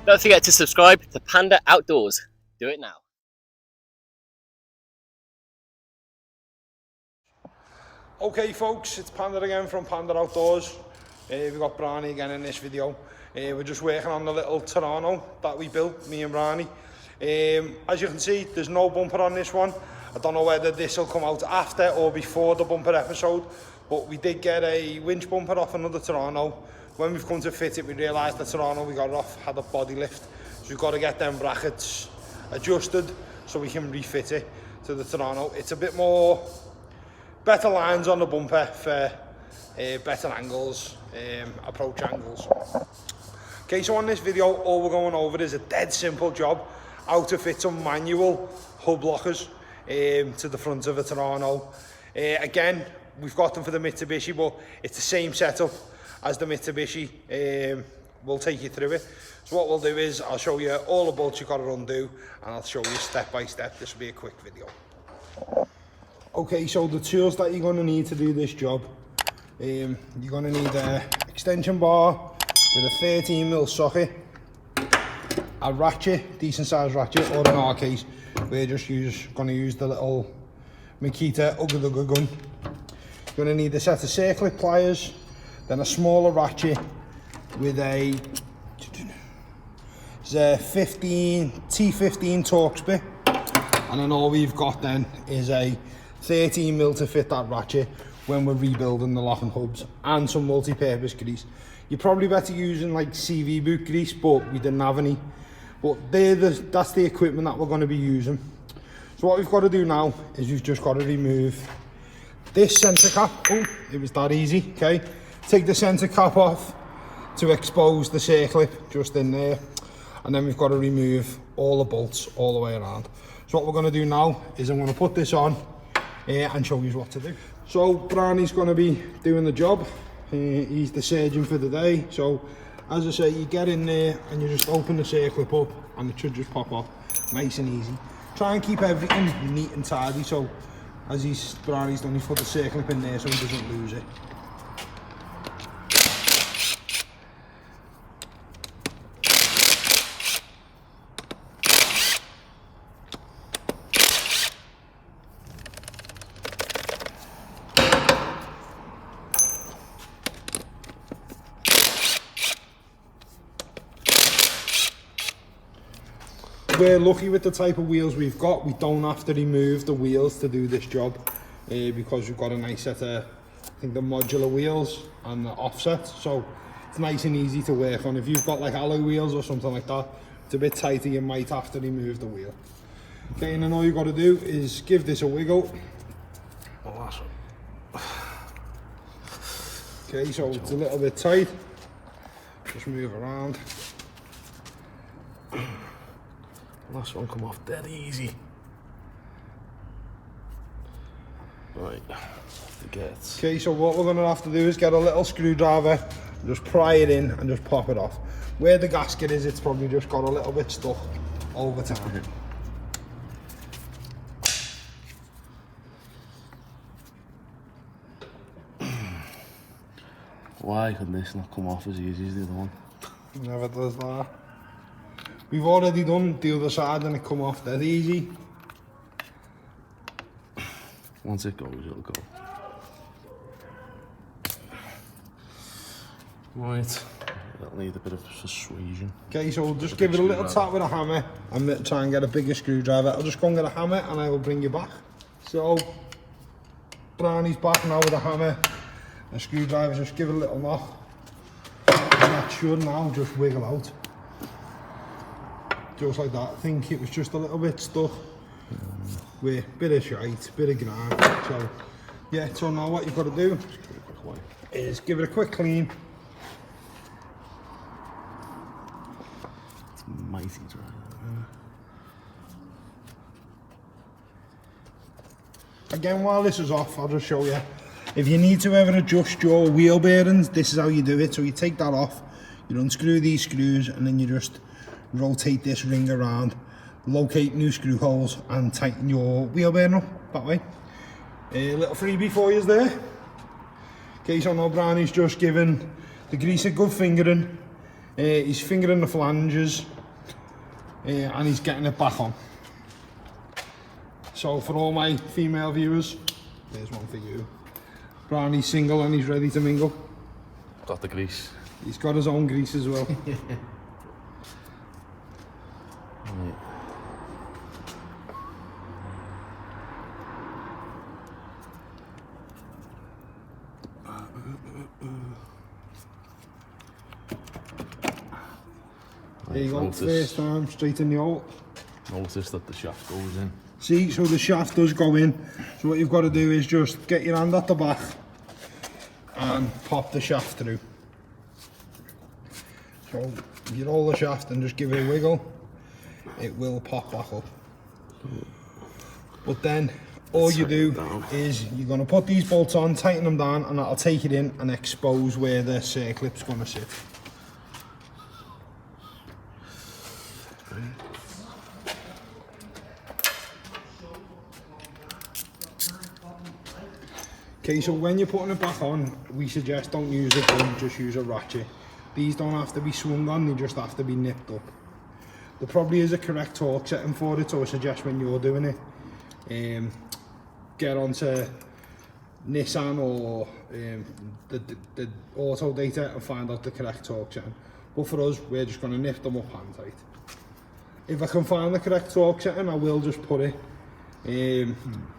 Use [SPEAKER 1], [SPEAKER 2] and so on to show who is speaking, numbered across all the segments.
[SPEAKER 1] Don't forget to subscribe to Panda Outdoors. Do it now.
[SPEAKER 2] Okay folks, it's Panda again from Panda Outdoors. We've got Brani again in this video. We're just working on the little Terrano that we built, me and Brani. As you can see, there's no bumper on this one. I don't know whether this will come out after or before the bumper episode, but we did get a winch bumper off another Terrano. When we've come to fit it, we realised the Terrano we got it off had a body lift, so we've got to get them brackets adjusted so we can refit it to the Terrano. It's a bit more better lines on the bumper for better angles, approach angles. Okay, so on this video, all we're going over is a dead simple job, how to fit some manual hub lockers to the front of a Terrano. Again, we've got them for the Mitsubishi, but it's the same setup as the Mitsubishi. We'll take you through it. So what we'll do is, I'll show you all the bolts you've got to undo, and I'll show you step by step. This will be a quick video. Okay, so the tools that you're going to need to do this job, you're going to need an extension bar with a 13mm socket, a ratchet, decent sized ratchet, or in our case, we're just going to use the little Makita Ugga Dugga gun. You're going to need a set of circlip pliers, then a smaller ratchet with a T15 Torx bit, and then all we've got then is a 13mm to fit that ratchet when we're rebuilding the locking hubs, and some multi-purpose grease. You're probably better using like CV boot grease, but we didn't have any. But that's the equipment that we're going to be using. So what we've got to do now is we've just got to remove this centre cap. Oh, it was that easy. Okay, take the centre cap off to expose the circlip just in there, and then we've got to remove all the bolts all the way around. So what we're going to do now is I'm going to put this on and show you what to do. So Brani's going to be doing the job. He's the surgeon for the day. So as I say, you get in there and you just open the circlip up and it should just pop off nice and easy. Try and keep everything neat and tidy, so as Brani's done, he's put the circlip in there so he doesn't lose it. We're lucky with the type of wheels we've got. We don't have to remove the wheels to do this job because we've got a nice set of, I think, the modular wheels and the offset, so it's nice and easy to work on. If you've got like alloy wheels or something like that, it's a bit tighter, you might have to remove the wheel. Okay, and then all you've got to do is give this a wiggle. Okay, so it's a little bit tight. Just move around.
[SPEAKER 3] Last one come off dead easy. Right,
[SPEAKER 2] okay, so what we're going to have to do is get a little screwdriver, just pry it in and just pop it off. Where the gasket is, it's probably just got a little bit stuck over time.
[SPEAKER 3] Why could this not come off as easy as the other one?
[SPEAKER 2] Never does that. We've already done the other side and it come off dead easy.
[SPEAKER 3] Once it goes, it'll go. Right, that'll need a bit of persuasion.
[SPEAKER 2] Okay, so we'll just give it a little tap with a hammer and try and get a bigger screwdriver. I'll just go and get a hammer and I will bring you back. So, Brani's back now with a hammer and screwdriver, just give it a little knock. And that should now just wiggle out. Just like that. I think it was just a little bit stuck with a bit of shite, bit of grind. So yeah, so now what you've got to do is give it a quick clean.
[SPEAKER 3] It's mighty dry.
[SPEAKER 2] Again, while this is off, I'll just show you. If you need to ever adjust your wheel bearings, this is how you do it. So you take that off, you unscrew these screws, and then you just rotate this ring around, locate new screw holes and tighten your wheel bearing up that way. A little freebie for you there. Okay, so now Brani's just given the grease a good fingering. He's fingering the flanges and he's getting it back on. So for all my female viewers, there's one for you. Brownie's single and he's ready to mingle.
[SPEAKER 3] Got the grease.
[SPEAKER 2] He's got his own grease as well.
[SPEAKER 3] Right.
[SPEAKER 2] There you go, first time, straight in the hole.
[SPEAKER 3] Notice that the shaft goes in.
[SPEAKER 2] See, so the shaft does go in. So what you've got to do is just get your hand at the back and pop the shaft through. So if you roll the shaft and just give it a wiggle, it will pop back up. But then all you do is you're going to put these bolts on, tighten them down, and that'll take it in and expose where the circlip's going to sit. Okay, so when you're putting it back on, we suggest don't use a gun, just use a ratchet. These don't have to be swung on, they just have to be nipped up. There probably is a correct torque setting for it, so I suggest when you're doing it, get onto Nissan or the auto data and find out the correct torque setting. But for us, we're just going to nip them up hand tight. If I can find the correct torque setting, I will just put it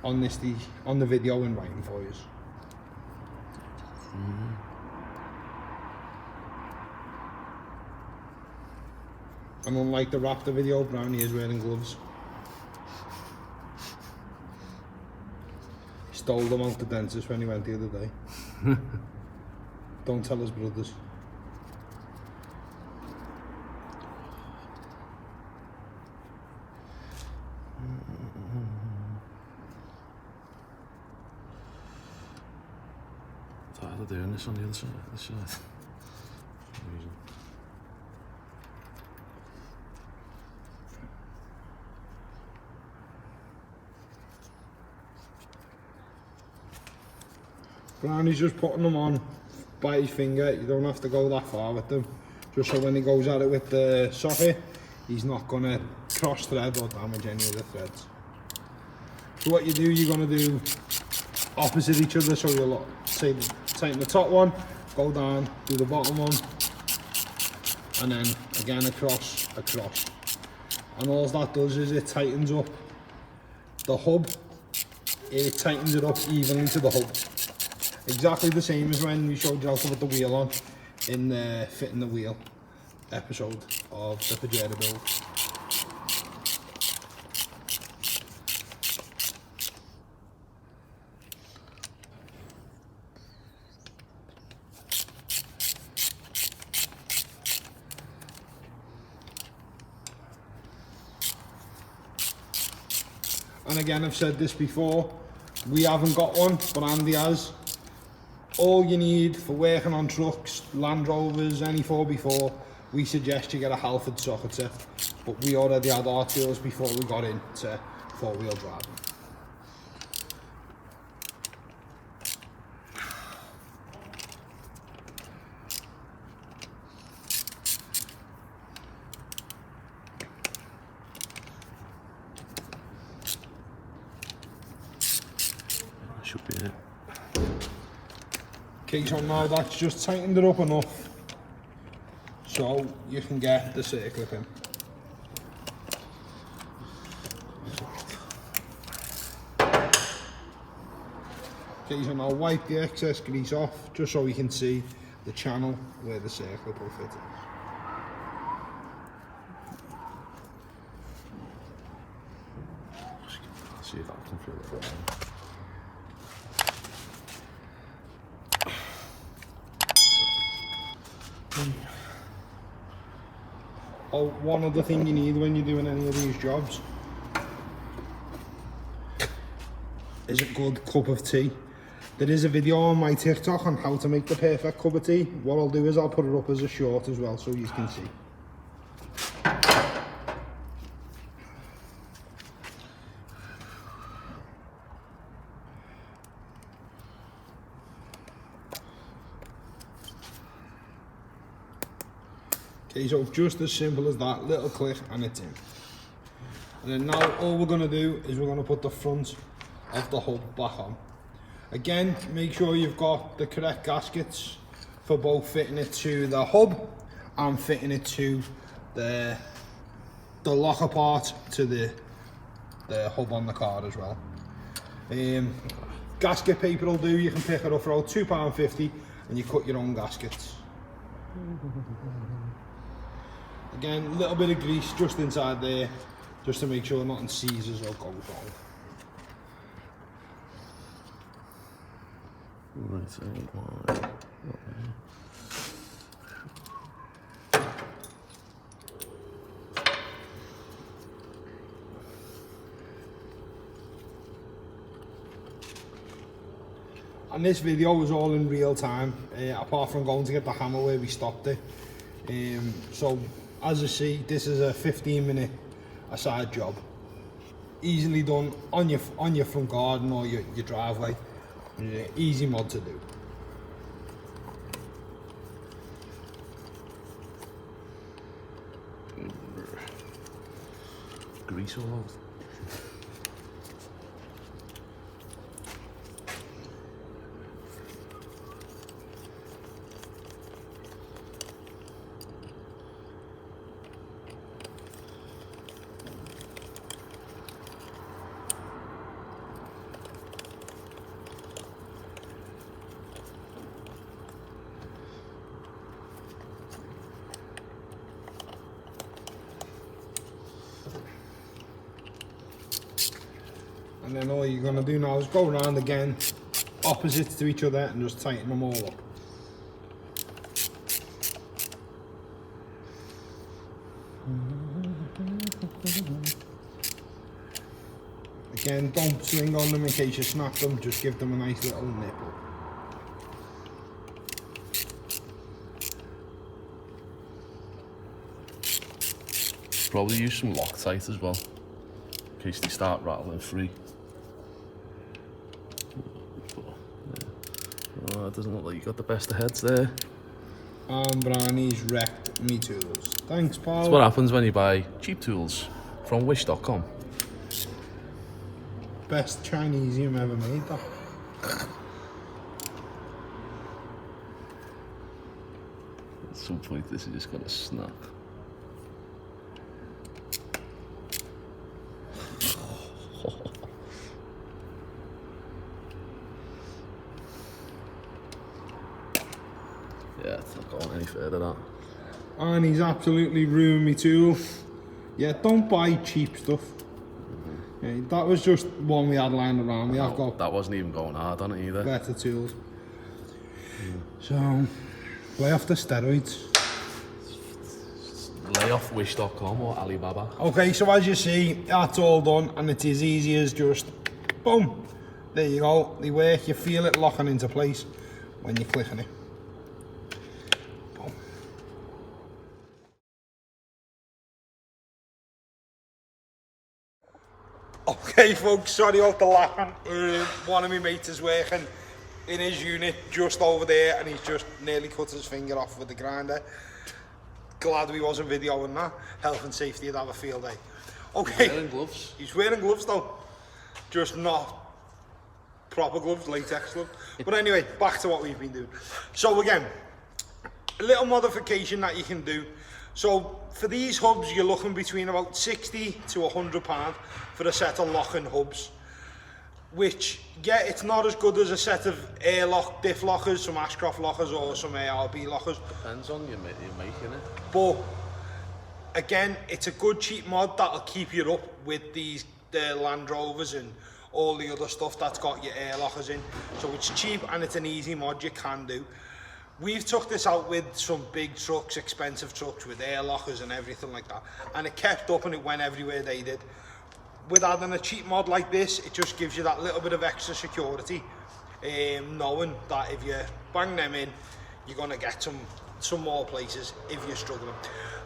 [SPEAKER 2] on the video in writing for you. And unlike the Raptor video, Brownie is wearing gloves. He stole them out the dentist when he went the other day. Don't tell his brothers.
[SPEAKER 3] Tired of doing this on the other side. This side.
[SPEAKER 2] Brownie's just putting them on by his finger. You don't have to go that far with them. Just so when he goes at it with the socket, he's not going to cross thread or damage any of the threads. So what you do, you're going to do opposite each other. So you'll say tighten the top one, go down, do the bottom one, and then again across. And all that does is it tightens up the hub. It tightens it up evenly to the hub. Exactly the same as when we showed you how to put the wheel on in the fitting the wheel episode of the Pajero build. And again, I've said this before, we haven't got one, but Andy has. All you need for working on trucks, Land Rovers, any 4x4, we suggest you get a Halford socket set. But we already had our tools before we got into four-wheel driving.
[SPEAKER 3] That should be it.
[SPEAKER 2] Okay, so now that's just tightened it up enough so you can get the circlip in. Okay, so now wipe the excess grease off just so we can see the channel where the circlip will fit in.
[SPEAKER 3] See if I can feel it.
[SPEAKER 2] Oh, one other thing you need when you're doing any of these jobs is a good cup of tea. There is a video on my TikTok on how to make the perfect cup of tea. What I'll do is I'll put it up as a short as well so you can see. Okay, so just as simple as that, little click and it's in. And then now all we're going to do is we're going to put the front of the hub back on. Again, make sure you've got the correct gaskets for both fitting it to the hub and fitting it to the locker part to the hub on the car as well. Gasket paper will do, you can pick it up for about £2.50 and you cut your own gaskets. Again, a little bit of grease just inside there, just to make sure nothing seizes or goes wrong.
[SPEAKER 3] Right, so why?
[SPEAKER 2] And this video was all in real time, apart from going to get the hammer where we stopped it. So as you see, this is a 15-minute aside job, easily done on your front garden or your driveway. Easy mod to do.
[SPEAKER 3] Grease all out.
[SPEAKER 2] And then all you're going to do now is go around again, opposites to each other, and just tighten them all up. Again, don't swing on them in case you snap them, just give them a nice little nipple.
[SPEAKER 3] Probably use some Loctite as well, in case they start rattling free. Oh, it doesn't look like you got the best of heads there.
[SPEAKER 2] And Brownie's wrecked me tools. Thanks, pal.
[SPEAKER 3] That's what happens when you buy cheap tools from wish.com.
[SPEAKER 2] Best Chinesium ever made, that.
[SPEAKER 3] At some point this is just gonna snap. Yeah, it's not going any further, that.
[SPEAKER 2] And he's absolutely ruined me tool. Yeah, don't buy cheap stuff. Yeah, that was just one we had lying around. We have got
[SPEAKER 3] That wasn't even going hard on it either.
[SPEAKER 2] better tools. So, lay off the steroids.
[SPEAKER 3] Lay off wish.com or Alibaba.
[SPEAKER 2] Okay, so as you see, that's all done, and it's as easy as just boom. There you go. They work. You feel it locking into place when you're clicking it. Boom. Okay, folks. Sorry about the laughing. One of my mates is working in his unit just over there, and he's just nearly cut his finger off with the grinder. Glad we wasn't videoing that. Health and safety would have a field day. Okay.
[SPEAKER 3] Wearing gloves.
[SPEAKER 2] He's wearing gloves though. Just not proper gloves, latex gloves. But anyway, back to what we've been doing. So again, a little modification that you can do. So for these hubs, you're looking between about £60 to £100 for a set of locking hubs. Which, yeah, it's not as good as a set of airlock diff lockers, some Ashcroft lockers or some ARB lockers.
[SPEAKER 3] Depends on your making it.
[SPEAKER 2] But again, it's a good cheap mod that'll keep you up with the Land Rovers and all the other stuff that's got your air lockers in. So it's cheap and it's an easy mod you can do. We've took this out with some big trucks, expensive trucks with air lockers and everything like that, and it kept up and it went everywhere they did. With adding a cheap mod like this, it just gives you that little bit of extra security, knowing that if you bang them in, you're going to get some more places if you're struggling.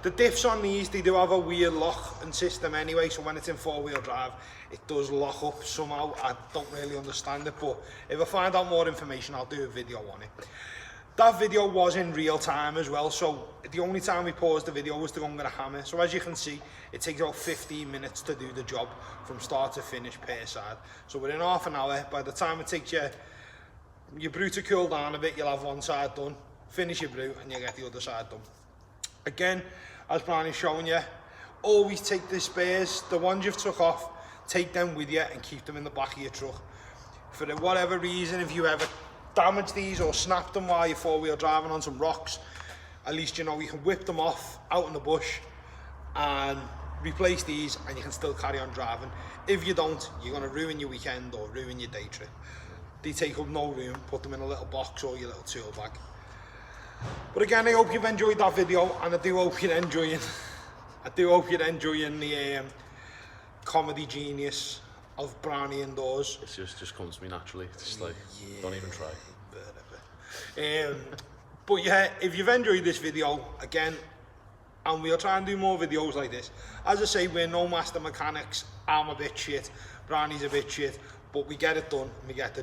[SPEAKER 2] The diffs on these, they do have a weird lock and system anyway, so when it's in four-wheel drive, it does lock up somehow. I don't really understand it, but if I find out more information, I'll do a video on it. That video was in real time as well, so the only time we paused the video was to go and get a hammer. So as you can see, it takes about 15 minutes to do the job from start to finish per side. So within half an hour, by the time it takes your brew to cool down a bit, you'll have one side done, finish your brew, and you get the other side done. Again, as Brian is showing you, always take the spares, the ones you've took off, take them with you and keep them in the back of your truck. For whatever reason, if you ever damage these or snap them while you're four-wheel driving on some rocks, at least you know you can whip them off out in the bush and replace these, and you can still carry on driving. If you don't, you're going to ruin your weekend or ruin your day trip. They take up no room. Put them in a little box or your little tool bag. But again, I hope you've enjoyed that video, and I do hope you're enjoying the comedy genius of Brownie indoors.
[SPEAKER 3] It just comes to me naturally. Just like, don't even try.
[SPEAKER 2] But yeah, if you've enjoyed this video, again, and we'll try and do more videos like this. As I say, we're no master mechanics. I'm a bit shit, Brownie's a bit shit, but we get it done, we get the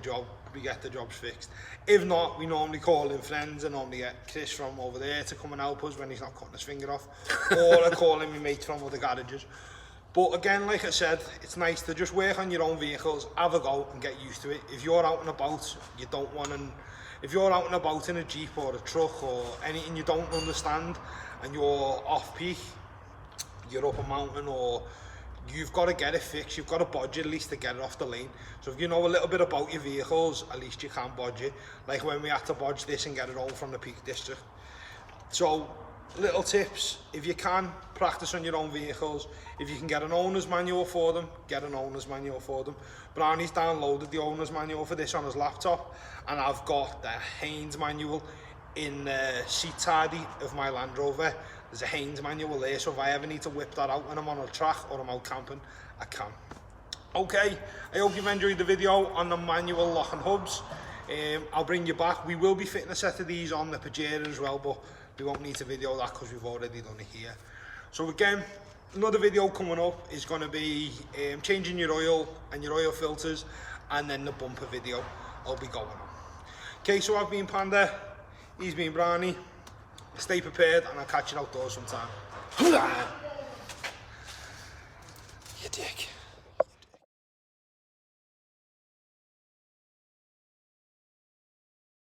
[SPEAKER 2] jobs fixed. If not, we normally call in friends, and normally get Chris from over there to come and help us when he's not cutting his finger off, or I call in my mates from other garages. But again, like I said, it's nice to just work on your own vehicles, have a go and get used to it. If you're out and about, if you're out and about in a Jeep or a truck or anything you don't understand, and you're off peak, you're up a mountain, or you've got to get it fixed, you've got to bodge it at least to get it off the lane. So if you know a little bit about your vehicles, at least you can bodge it. Like when we had to bodge this and get it home from the Peak District. So little tips, if you can, practice on your own vehicles. If you can get an owner's manual for them, get an owner's manual for them. Brownie's downloaded the owner's manual for this on his laptop, and I've got the Haynes manual in the seat tidy of my Land Rover. There's a Haynes manual there, so if I ever need to whip that out when I'm on a track or I'm out camping, I can. Okay, I hope you've enjoyed the video on the manual lock and hubs. I'll bring you back. We will be fitting a set of these on the Pajero as well, but we won't need to video that because we've already done it here. So again, another video coming up is going to be changing your oil and your oil filters, and then the bumper video I'll be going on. Okay, so I've been Panda, he's been Brownie. Stay prepared, and I'll catch you outdoors sometime. You dick.